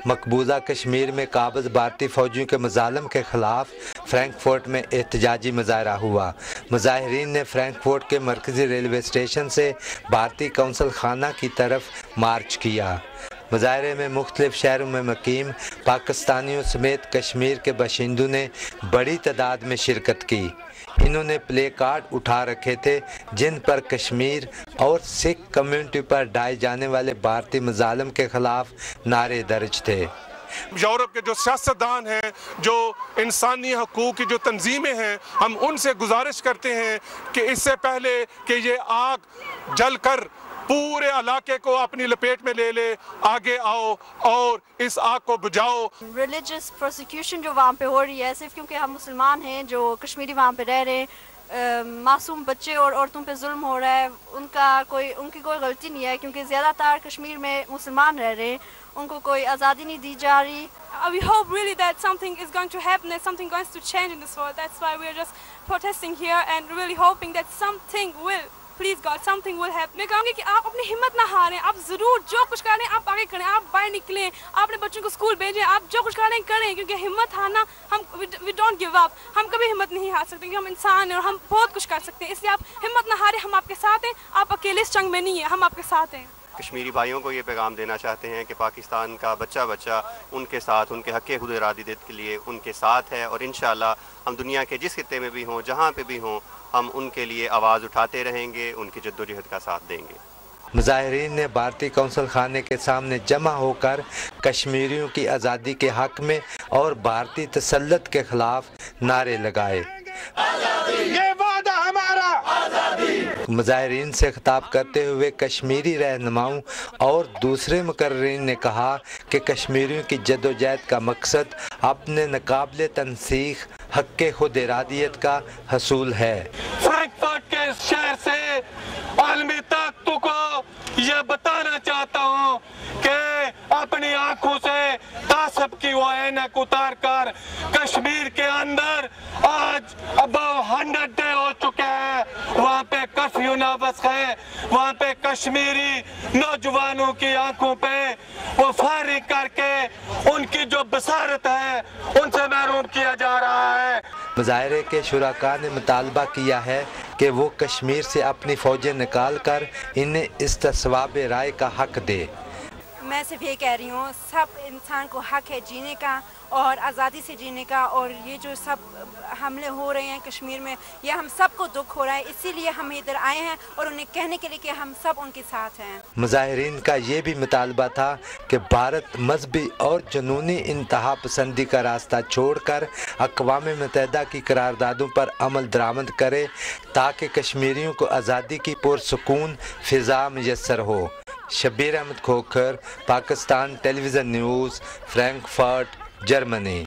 مقبوضہ کشمیر میں قابض بھارتی فوجیوں کے مظالم کے خلاف فرینکفرٹ میں احتجاجی مظاہرہ ہوا۔ مظاہرین نے فرینکفرٹ کے مرکزی ریلوے اسٹیشن سے بھارتی قونصل خانہ کی طرف مارچ کیا۔ مظاہرے میں مختلف شہروں میں مقیم پاکستانیوں سمیت کشمیر کے باشندوں نے بڑی تعداد میں شرکت کی۔ انہوں نے پلے کارڈ اٹھا رکھے تھے جن پر کشمیر اور سکھ کمیونٹی پر ڈھائے جانے والے بھارتی مظالم کے خلاف نعرے درج تھے۔ یورپ کے جو سیاستدان ہیں، جو انسانی حقوق کی جو تنظیمیں ہیں، ہم ان سے گزارش کرتے ہیں کہ اس سے پہلے کہ یہ آگ جل کر پورے علاقے کو اپنی لپیٹ میں لے لے، آگے آؤ اور اس آگ کو بجھاؤ۔ ریلیجس پروسیکیوشن جو وہاں پہ ہو رہی ہے، صرف کیونکہ ہم مسلمان ہیں، جو کشمیری وہاں پہ رہ رہے ہیں، معصوم بچے اور عورتوں پہ ظلم ہو رہا ہے، ان کی کوئی غلطی نہیں ہے، کیونکہ زیادہ تر کشمیر میں مسلمان رہ رہے ہیں، ان کو کوئی آزادی نہیں دی جا رہی۔ We hope really that something is going to happen, that something is going to change in this world. That's why we are just protesting here and really hoping that something will, please God, something will happen. میں کہوں گی کہ آپ اپنی ہمت نہ ہاریں، آپ ضرور جو کچھ کریں آپ آگے کریں، آپ باہر نکلیں، آپ اپنے بچوں کو اسکول بھیجیں، آپ جو کچھ کریں کریں، کیونکہ ہمت ہارنا we don't give up. ہم کبھی ہمت نہیں ہار سکتے کیونکہ ہم انسان ہیں اور ہم بہت کچھ کر سکتے ہیں، اس لیے آپ ہمت نہ ہاریں، ہم آپ کے ساتھ ہیں، آپ اکیلے اس جنگ میں نہیں ہیں، ہم آپ کے ساتھ ہیں۔ کشمیری بھائیوں کو یہ پیغام دینا چاہتے ہیں کہ پاکستان کا بچہ ان کے ساتھ، ان کے حق خود ارادیت کے لیے ان کے ساتھ ہے، اور انشاءاللہ ہم دنیا کے جس خطے میں بھی ہوں، جہاں پہ بھی ہوں، ہم ان کے لیے آواز اٹھاتے رہیں گے، ان کی جدوجہد کا ساتھ دیں گے۔ مظاہرین نے بھارتی قونصل خانے کے سامنے جمع ہو کر کشمیریوں کی آزادی کے حق میں اور بھارتی تسلط کے خلاف نعرے لگائے۔ مظاہرین سے خطاب کرتے ہوئے کشمیری رہنماؤں اور دوسرے مقررین نے کہا کہ کشمیریوں کی جدوجہد کا مقصد اپنے ناقابل تنسیخ حق خود ارادیت کا حصول ہے۔ فرینکفرٹ کے شہر سے عالمی طاقتوں کو یہ بتانا چاہتا ہوں کہ اپنی آنکھوں سے تعصب کی وہ عینک اتار کر کشمیر کے اندر آج ابو 100 ڈے ہو چکے ہیں، وہاں پہ کرفیو نافذ ہے، وہاں پہ کشمیری نوجوانوں کی آنکھوں پہ وہ فائرنگ کر کے ان کی جو بصارت ہے ان سے محروم کیا جا رہا ہے۔ مظاہرے کے شرکاء نے مطالبہ کیا ہے کہ وہ کشمیر سے اپنی فوجیں نکال کر انہیں استصواب رائے کا حق دے۔ میں صرف یہ کہہ رہی ہوں، سب انسان کو حق ہے جینے کا اور آزادی سے جینے کا، اور یہ جو سب حملے ہو رہے ہیں کشمیر میں، یہ ہم سب کو دکھ ہو رہا ہے، اسی لیے ہم ادھر آئے ہیں اور انہیں کہنے کے لیے کہ ہم سب ان کے ساتھ ہیں۔ مظاہرین کا یہ بھی مطالبہ تھا کہ بھارت مذہبی اور جنونی انتہا پسندی کا راستہ چھوڑ کر اقوام متحدہ کی قراردادوں پر عمل درآمد کرے تاکہ کشمیریوں کو آزادی کی پرسکون فضا میسر ہو۔ شبیر احمد کھوکھر، پاکستان ٹیلی ویژن نیوز، فرینکفرٹ، جرمنی۔